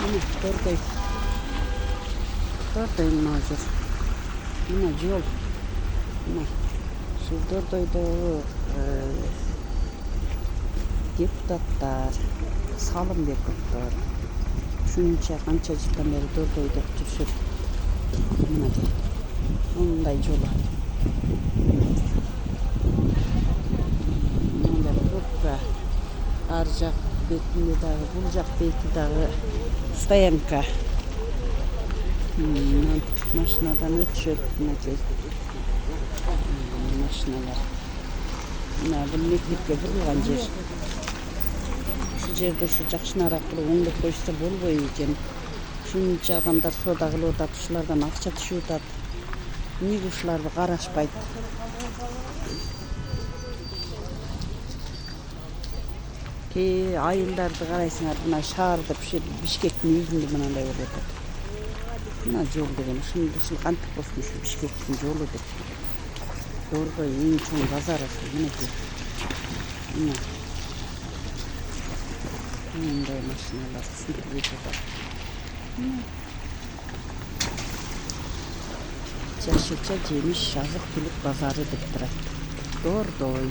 Yine Dordayım Nazır. Yine yol. Yine şu Dorday'da депутаттар салым беріп отыр. Шунча қанша жылдан бері Дордойда жүрүшөт. Мына жер. Мындай жолу. Мындай көппө. Ар жак бетинде дагы, бул жак бети дагы стоянка. Машинадан өтүшөт мына жер. Машиналар. Мына бул мектепке бурулган жер. Жерде şu жакшынараак кылып оңдоп коюшса болбой экен. Шунча адамдар соода кылып атат, ушулардан акча түшүп атат. Эмнеге ушуларды карашпайт? Кээ айылдарды карайсыңар, мына шаарды Бишкектин өзүндө мындай болуп атат. Мына жол деген ушул кантип болсун ушу Бишкектин жолу деп. Дордой эң чоң базары ушу мынакей. Мына мындай машиналар сүйтүп өтүп атат. Жашылча жемиш азык түлүк базары деп турат. Дордой.